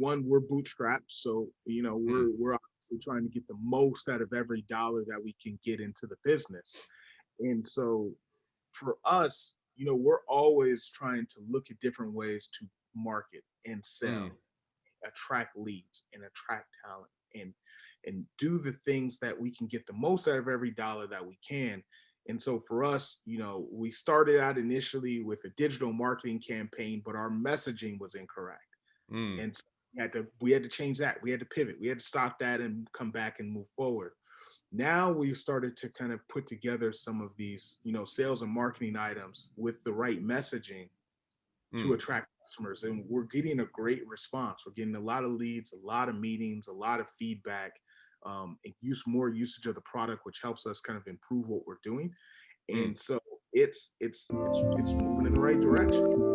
one, we're bootstrapped, so we're obviously trying to get the most out of every dollar that we can get into the business. And so for us, we're always trying to look at different ways to market and sell, Mm, attract leads and attract talent, and do the things that we can get the most out of every dollar that we can. And so for us, we started out initially with a digital marketing campaign, but our messaging was incorrect. mm, And so we had to change that. We had to pivot. We had to stop that and come back and move forward. Now we've started to kind of put together some of these, sales and marketing items with the right messaging to mm. attract customers. And we're getting a great response. We're getting a lot of leads, a lot of meetings, a lot of feedback, and more usage of the product, which helps us kind of improve what we're doing. Mm. And so it's moving in the right direction.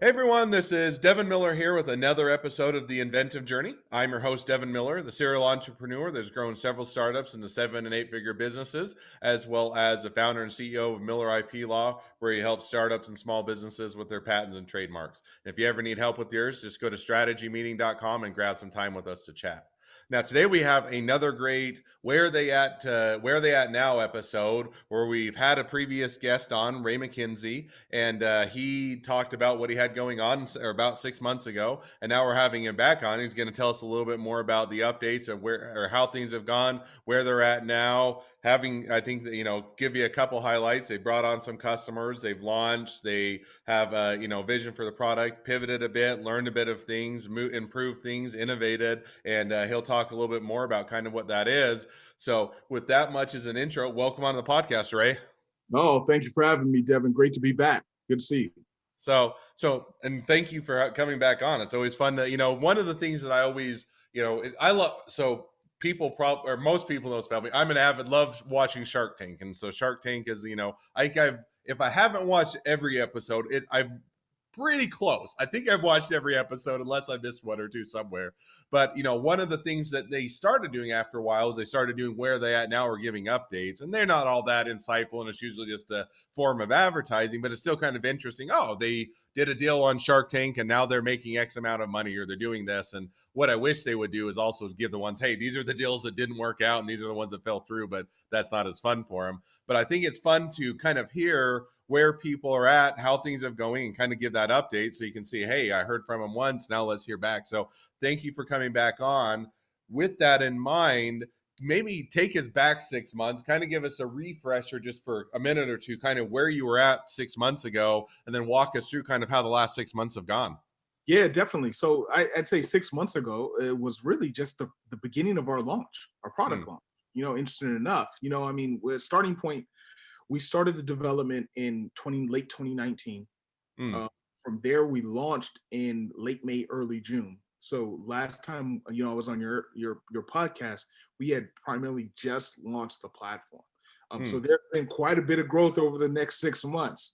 Hey everyone, this is Devin Miller here with another episode of the Inventive Journey. I'm your host, Devin Miller, the serial entrepreneur that's grown several startups into 7 and 8 figure businesses, as well as the founder and CEO of Miller IP Law, where he helps startups and small businesses with their patents and trademarks. If you ever need help with yours, just go to strategymeeting.com and grab some time with us to chat. Now today we have another great where are they at now episode where we've had a previous guest on, Ray McKenzie, and he talked about what he had going on about 6 months ago, and now we're having him back on. He's going to tell us a little bit more about the updates and where or how things have gone, where they're at now. Having, I think that, give you a couple highlights. They brought on some customers, they've launched, they have vision for the product, pivoted a bit, learned a bit of things, improved things, innovated, and he'll talk a little bit more about kind of what that is. So with that much as an intro, welcome on to the podcast, Ray. Oh, thank you for having me, Devin. Great to be back. Good to see you. And thank you for coming back on. It's always fun to, one of the things that I always, I love, so people or most people know about me. I'm an avid, love watching Shark Tank. And so Shark Tank is, if I haven't watched every episode, I've pretty close. I think I've watched every episode unless I missed one or two somewhere. But one of the things that they started doing after a while is they started doing where they at now or giving updates, and they're not all that insightful, and it's usually just a form of advertising, but it's still kind of interesting. Oh, they did a deal on Shark Tank and now they're making X amount of money, or they're doing this. And what I wish they would do is also give the ones, hey, these are the deals that didn't work out and these are the ones that fell through, but that's not as fun for them. But I think it's fun to kind of hear where people are at, how things are going, and kind of give that update so you can see, hey, I heard from them once, now let's hear back. So thank you for coming back on. With that in mind, maybe take us back 6 months, kind of give us a refresher just for a minute or two, kind of where you were at 6 months ago, and then walk us through kind of how the last 6 months have gone. Yeah, definitely. So I'd say 6 months ago, it was really just the beginning of our launch, our Hmm. product launch. Interesting enough, I mean, we're starting point. We started the development in late 2019. Hmm. Uh, from there, we launched in late May, early June. So last time, I was on your podcast, we had primarily just launched the platform. So Hmm. there's been quite a bit of growth over the next 6 months.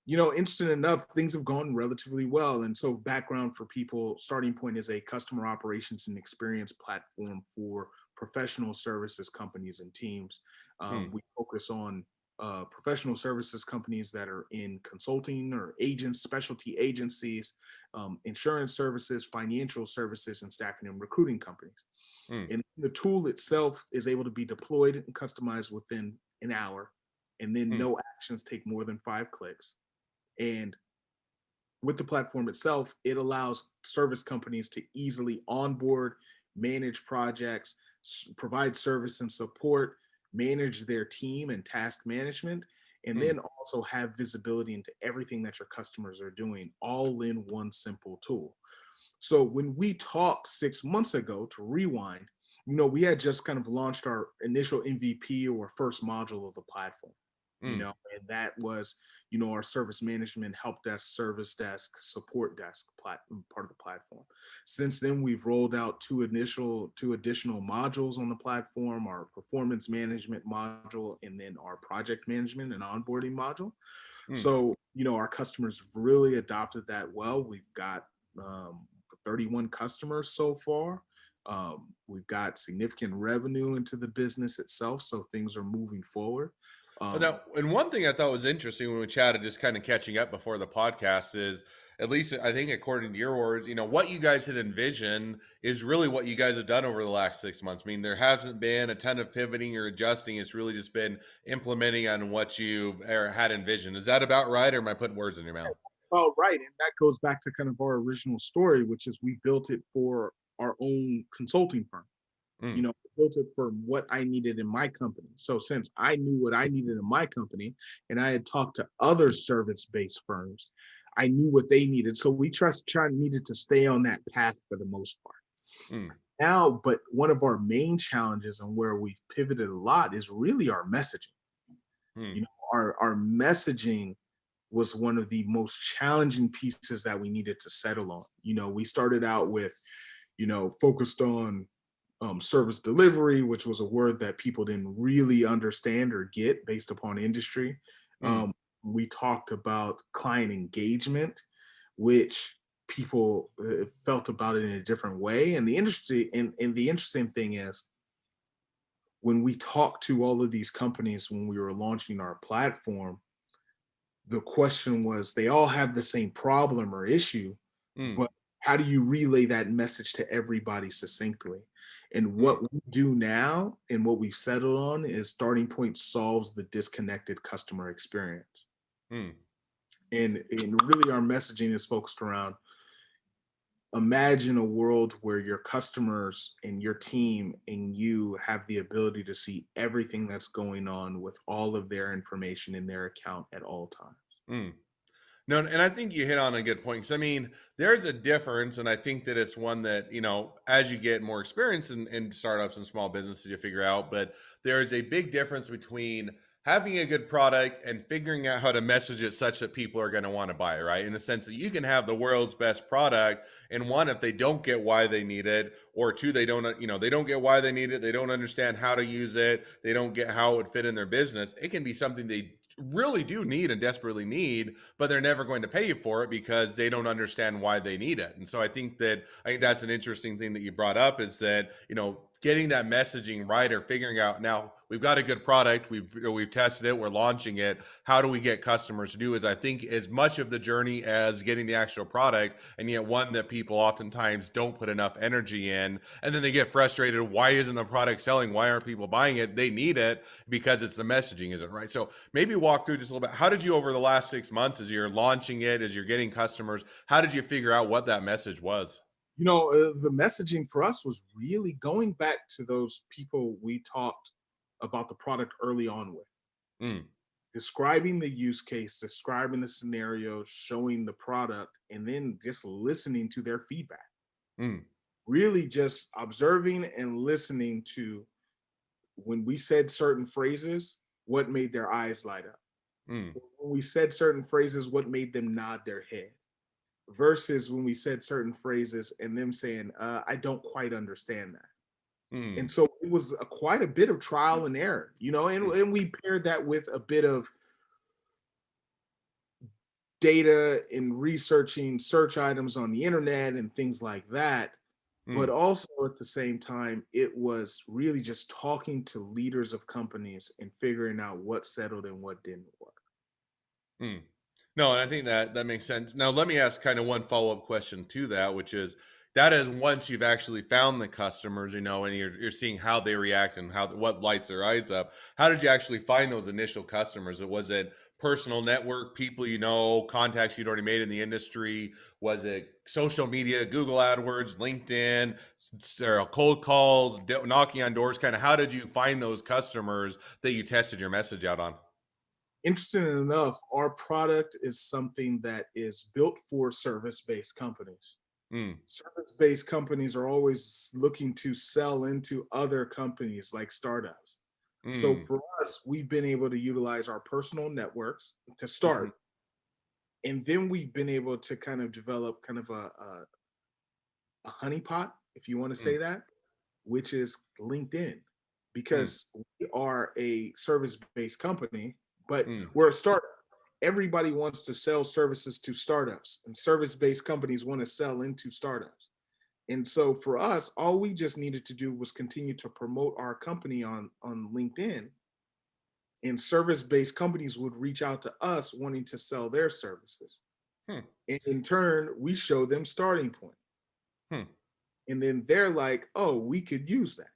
Interesting enough, things have gone relatively well. And so, background for people, starting point is a customer operations and experience platform for professional services companies and teams. Hmm. We focus on professional services companies that are in consulting or agents, specialty agencies, insurance services, financial services, and staffing and recruiting companies. Hmm. And the tool itself is able to be deployed and customized within an hour, and then Hmm. no actions take more than 5 clicks. And with the platform itself, it allows service companies to easily onboard, manage projects, provide service and support, manage their team and task management, and Hmm. then also have visibility into everything that your customers are doing all in one simple tool. So when we talked 6 months ago, to rewind, we had just kind of launched our initial MVP or first module of the platform, Hmm. and that was, our service management, help desk, service desk, support desk part of the platform. Since then, we've rolled out two additional modules on the platform: our performance management module, and then our project management and onboarding module. Hmm. So, our customers really adopted that well. We've got 31 customers so far. We've got significant revenue into the business itself, so things are moving forward. Um, Now, and one thing I thought was interesting when we chatted, just kind of catching up before the podcast, is at least I think according to your words, what you guys had envisioned is really what you guys have done over the last 6 months. I mean, there hasn't been a ton of pivoting or adjusting. It's really just been implementing on what you had envisioned. Is that about right, or am I putting words in your mouth? well, right, and that goes back to kind of our original story, which is we built it for our own consulting firm. Mm, Built it for what I needed in my company. So since I knew what I needed in my company and I had talked to other service-based firms, I knew what they needed. So we needed to stay on that path for the most part. mm, Now, but one of our main challenges and where we've pivoted a lot is really our messaging. mm, Our messaging was one of the most challenging pieces that we needed to settle on. We started out with, focused on service delivery, which was a word that people didn't really understand or get based upon industry. mm, Um, we talked about client engagement, which people felt about it in a different way. And the industry, and the interesting thing is, when we talked to all of these companies when we were launching our platform, the question was they all have the same problem or issue, mm, but how do you relay that message to everybody succinctly? And mm, what we do now and what we've settled on is Starting Point solves the disconnected customer experience. mm. And really our messaging is focused around, imagine a world where your customers and your team and you have the ability to see everything that's going on with all of their information in their account at all times. Mm. No, and I think you hit on a good point. Because I mean, there's a difference, and I think that it's one that as you get more experience in startups and small businesses, you figure out. But there is a big difference between having a good product and figuring out how to message it such that people are going to want to buy it, right? In the sense that you can have the world's best product, and one, if they don't get why they need it, or two, they don't get why they need it, they don't understand how to use it, they don't get how it would fit in their business. It can be something they really do need and desperately need, but they're never going to pay you for it because they don't understand why they need it. And so I think that's an interesting thing that you brought up, is that getting that messaging right, or figuring out, now we've got a good product, we've tested it, we're launching it, how do we get customers to do, is I think as much of the journey as getting the actual product, and yet one that people oftentimes don't put enough energy in, and then they get frustrated, why isn't the product selling, why aren't people buying it? They need it because it's the messaging isn't right. So maybe walk through just a little bit, how did you, over the last 6 months, as you're launching it, as you're getting customers, how did you figure out what that message was? The messaging for us was really going back to those people we talked about the product early on with, Mm, describing the use case, describing the scenario, showing the product, and then just listening to their feedback. mm, Really just observing and listening to, when we said certain phrases, what made their eyes light up. mm, When we said certain phrases, what made them nod their head, versus when we said certain phrases and them saying, I don't quite understand that. And mm, so it was quite a bit of trial and error, mm, and we paired that with a bit of data in researching search items on the internet and things like that. But mm. also at the same time, it was really just talking to leaders of companies and figuring out what settled and what didn't work. Mm. No, and I think that makes sense. Now, let me ask kind of one follow up question to that, which is, that is, once you've actually found the customers, and you're seeing how they react and what lights their eyes up. How did you actually find those initial customers? Was it personal network, people contacts you'd already made in the industry? Was it social media, Google AdWords, LinkedIn, cold calls, knocking on doors? Kind of, how did you find those customers that you tested your message out on? Interesting enough, our product is something that is built for service-based companies. Mm, Service-based companies are always looking to sell into other companies like startups. So mm. for us, we've been able to utilize our personal networks to Mhm, start, and then we've been able to kind of develop kind of a honeypot, if you want to mm, say that, which is LinkedIn, mm, because we are a service-based company, but mm, we're a startup. Everybody wants to sell services to startups, and service-based companies want to sell into startups. And so for us, all we just needed to do was continue to promote our company on LinkedIn, and service-based companies would reach out to us wanting to sell their services. Hmm. And in turn, we show them starting point. Hmm. And then they're like, oh, we could use that.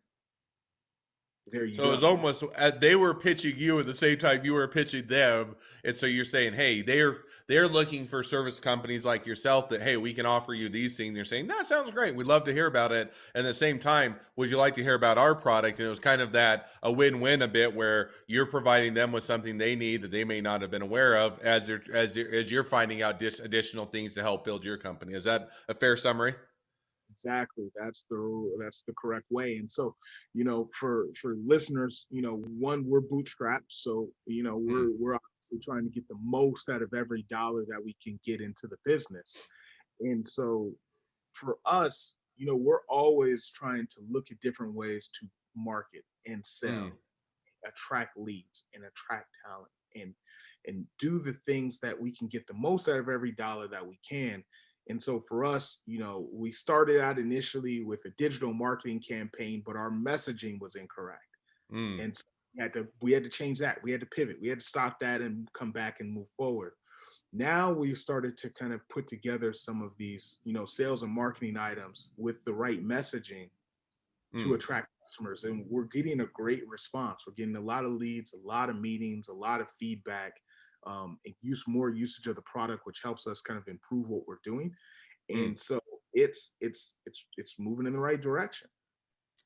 There you So it's go. almost they were pitching you at the same time you were pitching them, and so you're saying, hey, they're looking for service companies like yourself that hey, we can offer you these things. You're saying that sounds great. We'd love to hear about it. And at the same time, would you like to hear about our product? And it was kind of that a win-win a bit where you're providing them with something they need that they may not have been aware of as you're finding out additional things to help build your company. Is that a fair summary? Exactly. That's the correct way. And so, for listeners, one, we're bootstrapped. So, Mm, we're obviously trying to get the most out of every dollar that we can get into the business. And so for us, we're always trying to look at different ways to market and mm, sell, attract leads and attract talent, and do the things that we can get the most out of every dollar that we can. And so for us, we started out initially with a digital marketing campaign, but our messaging was incorrect. mm, And so we had to change that. We had to pivot. We had to stop that and come back and move forward. Now we've started to kind of put together some of these, sales and marketing items with the right messaging to mm. attract customers, and we're getting a great response. We're getting a lot of leads, a lot of meetings, a lot of feedback, and more usage of the product, which helps us kind of improve what we're doing. Mm. And so it's moving in the right direction.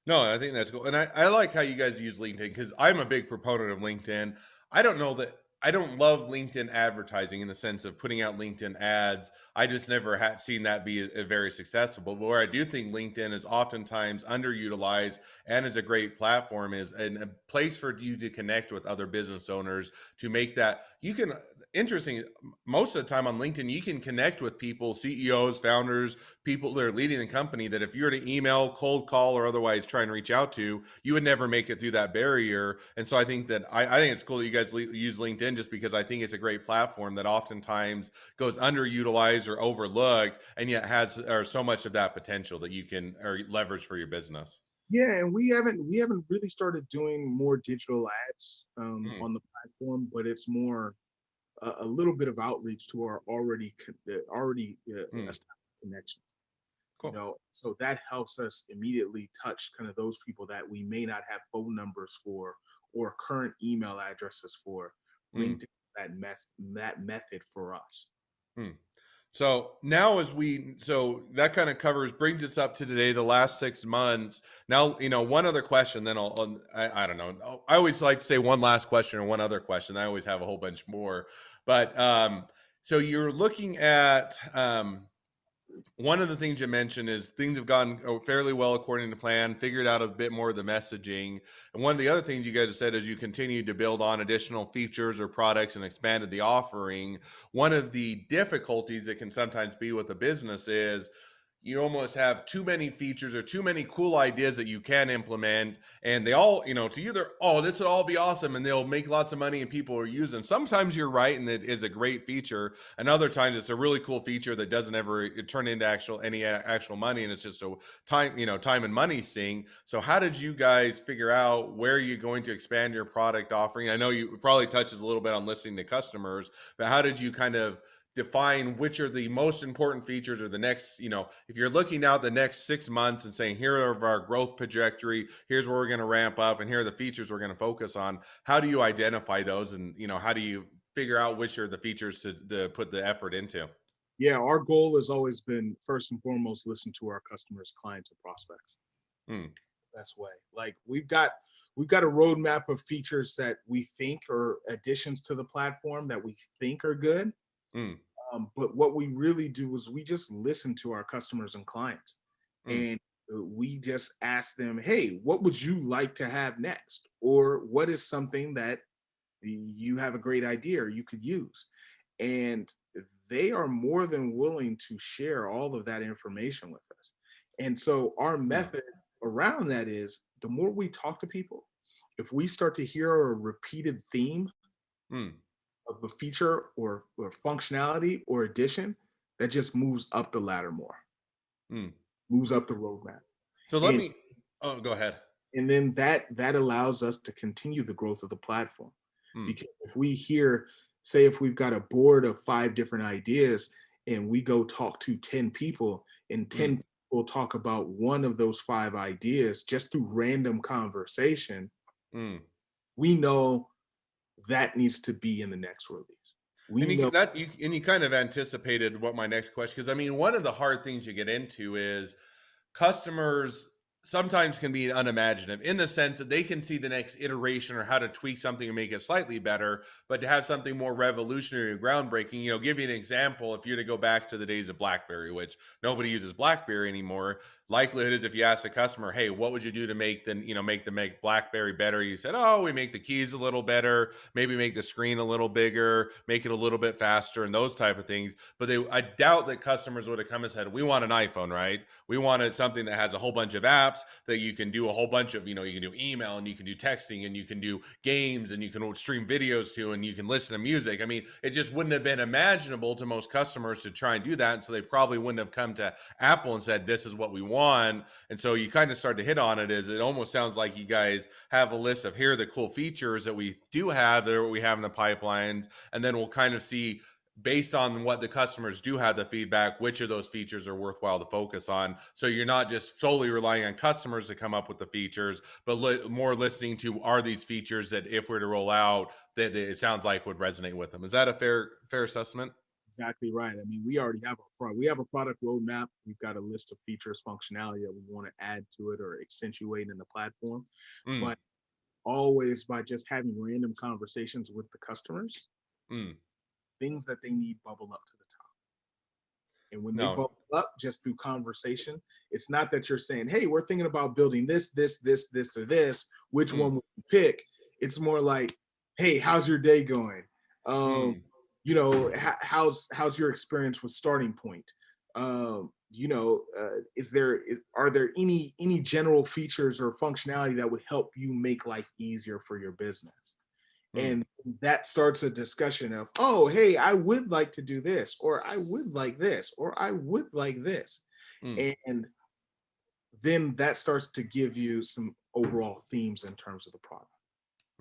No, I think that's cool. And I like how you guys use LinkedIn because I'm a big proponent of LinkedIn. I don't know that I don't love LinkedIn advertising in the sense of putting out LinkedIn ads. I just never had seen that be a very successful. But where I do think LinkedIn is oftentimes underutilized and is a great platform is a place for you to connect with other business owners to make that you can interesting most of the time on LinkedIn you can connect with people, CEOs, founders, people that are leading the company that if you were to email, cold call, or otherwise try and reach out to, you would never make it through that barrier. And so I think that I think it's cool that you guys use LinkedIn just because I think it's a great platform that oftentimes goes underutilized or overlooked, and yet has or so much of that potential that you can or leverage for your business. Yeah, and we haven't really started doing more digital ads Mm, on the platform, but it's more a little bit of outreach to our already mm, established connections. cool. So that helps us immediately touch kind of those people that we may not have phone numbers for or current email addresses for. Mm, LinkedIn, that method for us. mm. So now so that kind of brings us up to today, the last 6 months. Now, one other question, then I don't know. I always like to say one last question or one other question. I always have a whole bunch more, but, so you're looking at, one of the things you mentioned is things have gone fairly well according to plan, figured out a bit more of the messaging. And one of the other things you guys have said is you continue to build on additional features or products and expanded the offering. One of the difficulties that can sometimes be with a business is you almost have too many features or too many cool ideas that you can implement, and they all, to either, oh, this would all be awesome and they'll make lots of money and people will use them. Sometimes you're right and it is a great feature, and other times it's a really cool feature that doesn't ever turn into any actual money, and it's just a time and money sink. So how did you guys figure out where you're going to expand your product offering? I know you probably touches a little bit on listening to customers, but how did you kind of define which are the most important features or the next, if you're looking out the next 6 months and saying, here are our growth trajectory, here's where we're going to ramp up, and here are the features we're going to focus on. How do you identify those? And, how do you figure out which are the features to put the effort into? Yeah, our goal has always been first and foremost listen to our customers, clients, and prospects. Mm, Best way. Like we've got a roadmap of features that we think are additions to the platform that we think are good. mm, But what we really do is we just listen to our customers and clients, mm, and we just ask them, "Hey, what would you like to have next?" Or what is something that you have a great idea or you could use? And they are more than willing to share all of that information with us. And so our mm, method around that is the more we talk to people, if we start to hear a repeated theme mm, of a feature or functionality or addition, that just moves up the ladder more, mm. moves up the roadmap. So let And me, oh, go ahead. and then that allows us to continue the growth of the platform. Mm, Because if we hear, say, if we've got a board of 5 different ideas and we go talk to 10 people and mm, 10 people talk about one of those 5 ideas just through random conversation, mm. we know that needs to be in the next release. We And know you kind of anticipated what my next question, because I mean, one of the hard things you get into is customers sometimes can be unimaginative in the sense that they can see the next iteration or how to tweak something and make it slightly better, but to have something more revolutionary or groundbreaking, give you an example. If you're to go back to the days of BlackBerry, which nobody uses BlackBerry anymore, likelihood is if you ask the customer, hey, what would you do to make BlackBerry better? You said, oh, we make the keys a little better, maybe make the screen a little bigger, make it a little bit faster, and those type of things. But I doubt that customers would have come and said, we want an iPhone, right? We wanted something that has a whole bunch of apps that you can do a whole bunch of, you can do email and you can do texting and you can do games and you can stream videos to and you can listen to music. I mean, it just wouldn't have been imaginable to most customers to try and do that. And so they probably wouldn't have come to Apple and said, this is what we want. And so you kind of start to hit on it, is it almost sounds like you guys have a list of here are the cool features that we do have that we have in the pipelines. And then we'll kind of see, based on what the customers do have the feedback, which of those features are worthwhile to focus on. So you're not just solely relying on customers to come up with the features, but more listening to, are these features that if we're to roll out, that it sounds like would resonate with them. Is that a fair assessment? exactly right. I mean, we already have a product. We have a product roadmap. We've got a list of features, functionality that we want to add to it or accentuate in the platform. Mm, But always by just having random conversations with the customers, mm. things that they need bubble up to the top. And when they No. bubble up just through conversation, it's not that you're saying, hey, we're thinking about building this, or this. Which Mm, one would you pick? It's more like, hey, how's your day going? mm, How's your experience with Starting Point? Are there any general features or functionality that would help you make life easier for your business? mm, And that starts a discussion of, oh, hey, I would like to do this, or I would like this, or I would like this. mm, And then that starts to give you some overall themes in terms of the product.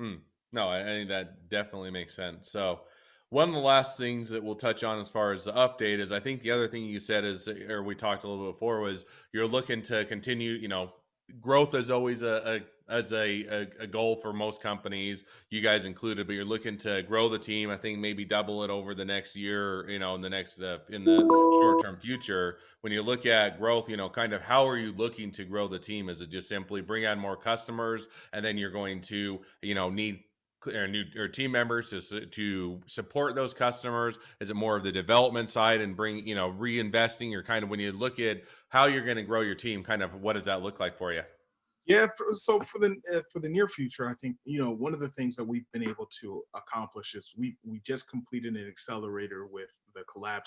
mm. No, I think that definitely makes sense. So, one of the last things that we'll touch on as far as the update is, I think the other thing you said is, or we talked a little bit before, was you're looking to continue. Growth is always a goal for most companies, you guys included. But you're looking to grow the team. I think maybe double it over the next year. In the next in the short term future. When you look at growth, kind of how are you looking to grow the team? Is it just simply bring on more customers, and then you're going to need or team members to support those customers? Is it more of the development side and reinvesting, or kind of, when you look at how you're going to grow your team, kind of what does that look like for you? Yeah, so for the near future, I think one of the things that we've been able to accomplish is we just completed an accelerator with the Collab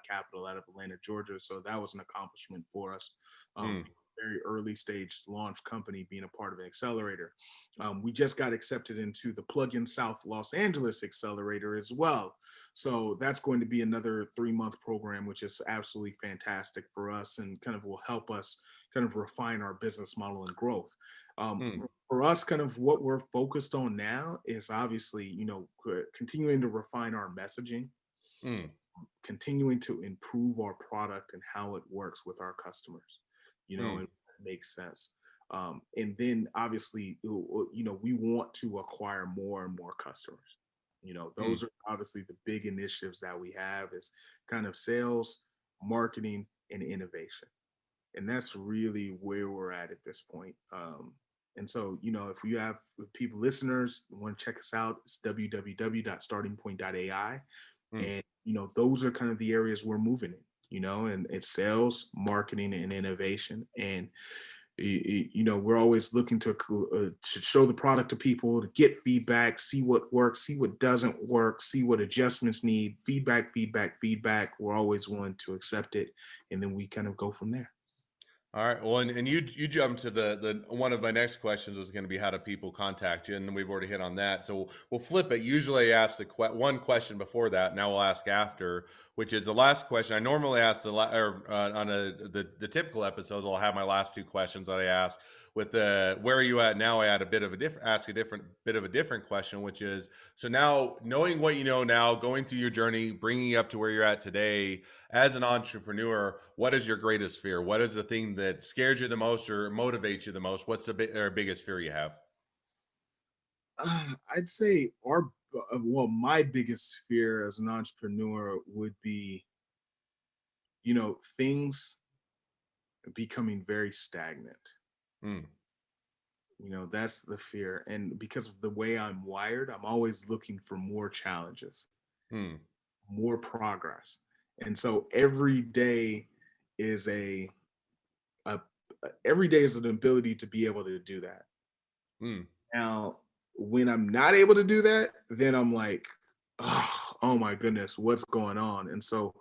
Capital out of Atlanta, Georgia. So that was an accomplishment for us. Mm, Very early stage launch company being a part of an accelerator. We just got accepted into the Plugin South Los Angeles accelerator as well. So that's going to be another 3-month program, which is absolutely fantastic for us and kind of will help us kind of refine our business model and growth. mm, For us, kind of what we're focused on now is obviously, continuing to refine our messaging, mm, continuing to improve our product and how it works with our customers, mm, and it makes sense. And then obviously, we want to acquire more and more customers. mm, Those are obviously the big initiatives that we have is kind of sales, marketing, and innovation, and that's really where we're at this point. And so, if you have people listeners want to check us out, it's www.startingpoint.ai, mm, and those are kind of the areas we're moving in. And it's sales, marketing, and innovation, and we're always looking to show the product to people, to get feedback, see what works, see what doesn't work, see what adjustments need. Feedback. We're always willing to accept it, and then we kind of go from there. All right. Well, and you jumped to the one of my next questions was going to be, how do people contact you? And we've already hit on that. So we'll flip it. Usually I ask one question before that. Now we'll ask after, which is the last question. I normally ask on the typical episodes, I'll have my last two questions that I ask, with the where are you at now, I had a bit of a different question, which is, so now knowing what you know now, going through your journey, bringing you up to where you're at today as an entrepreneur, what is your greatest fear? What is the thing that scares you the most or motivates you the most? What's the biggest fear you have? I'd say well, my biggest fear as an entrepreneur would be, things becoming very stagnant. Mm, That's the fear. And because of the way I'm wired, I'm always looking for more challenges, mm, more progress. And so is a, a every day is an ability to be able to do that. mm, Now, when I'm not able to do that, then I'm like, oh my goodness, what's going on? And so,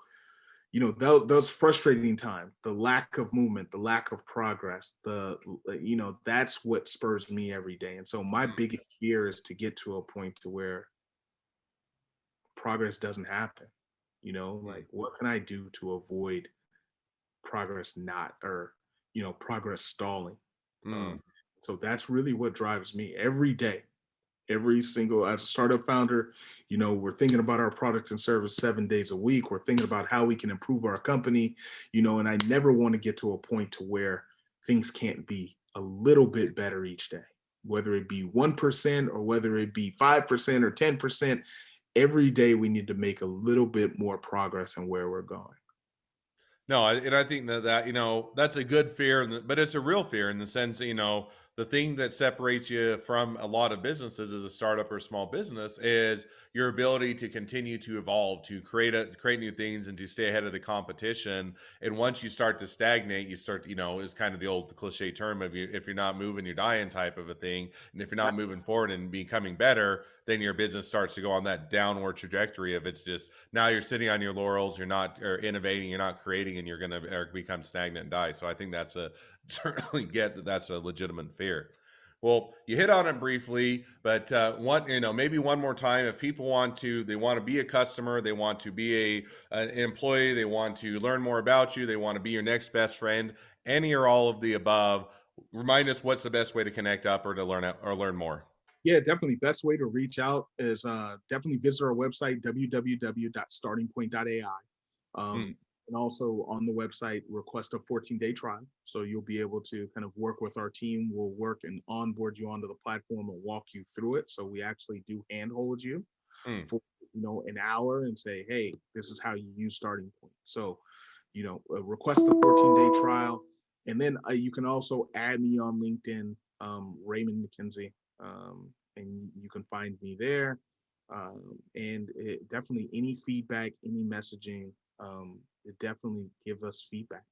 those frustrating time, the lack of movement, the lack of progress, that's what spurs me every day. And so my mm, biggest fear is to get to a point to where progress doesn't happen. mm, Like what can I do to avoid progress not or progress stalling? mm. Um, so that's really what drives me every day. Every single as a startup founder, we're thinking about our product and service 7 days a week. We're thinking about how we can improve our company, and I never want to get to a point to where things can't be a little bit better each day, whether it be 1% or whether it be 5% or 10%. Every day we need to make a little bit more progress in where we're going. No, and I think that that's a good fear, but it's a real fear in the sense that, the thing that separates you from a lot of businesses as a startup or small business is your ability to continue to evolve, to create new things, and to stay ahead of the competition. And once you start to stagnate, you start, is kind of the old cliche term of, if you're not moving, you're dying type of a thing. And if you're not moving forward and becoming better, then your business starts to go on that downward trajectory of, it's just now you're sitting on your laurels, you're not innovating, you're not creating, and you're going to become stagnant and die. So I think that's a certainly get that that's a legitimate fear. Well, you hit on it briefly, but maybe one more time. If people they want to be a customer, they want to be an employee, they want to learn more about you, they want to be your next best friend, any or all of the above. Remind us what's the best way to connect up or to learn more. Yeah, definitely. Best way to reach out is definitely visit our website, www.startingpoint.ai. Mm, And also on the website, request a 14-day trial. So you'll be able to kind of work with our team. We'll work and onboard you onto the platform and walk you through it. So we actually do handhold you mm. for an hour and say, hey, this is how you use Starting Point. So, request a 14-day trial. And then you can also add me on LinkedIn, Raymond McKenzie, and you can find me there. And definitely any feedback, any messaging, it definitely give us feedback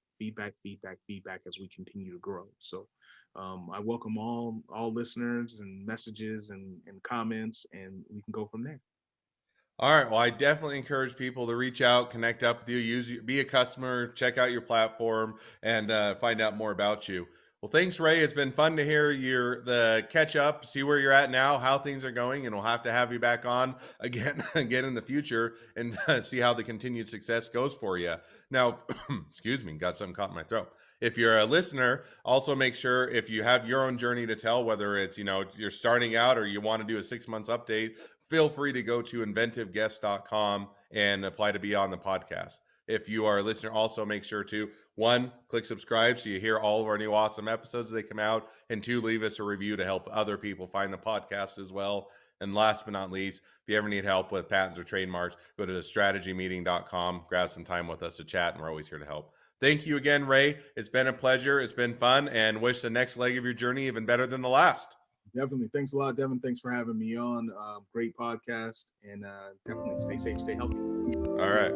as we continue to grow. So I welcome all listeners and messages and comments, and we can go from there. All right. Well, I definitely encourage people to reach out, connect up with you, be a customer, check out your platform, and find out more about you. Well, thanks, Ray. It's been fun to hear the catch up, see where you're at now, how things are going, and we'll have to have you back on again, again in the future, and see how the continued success goes for you. Now, excuse me, got something caught in my throat. If you're a listener, also make sure if you have your own journey to tell, whether it's you're starting out or you want to do a 6 months update, feel free to go to inventiveguest.com and apply to be on the podcast. If you are a listener, also make sure to, one, click subscribe so you hear all of our new awesome episodes as they come out, and two, leave us a review to help other people find the podcast as well. And last but not least, if you ever need help with patents or trademarks, go to strategymeeting.com, grab some time with us to chat, and we're always here to help. Thank you again, Ray. It's been a pleasure. It's been fun, and wish the next leg of your journey even better than the last. Definitely. Thanks a lot, Devin. Thanks for having me on. Great podcast, and definitely stay safe, stay healthy. All right.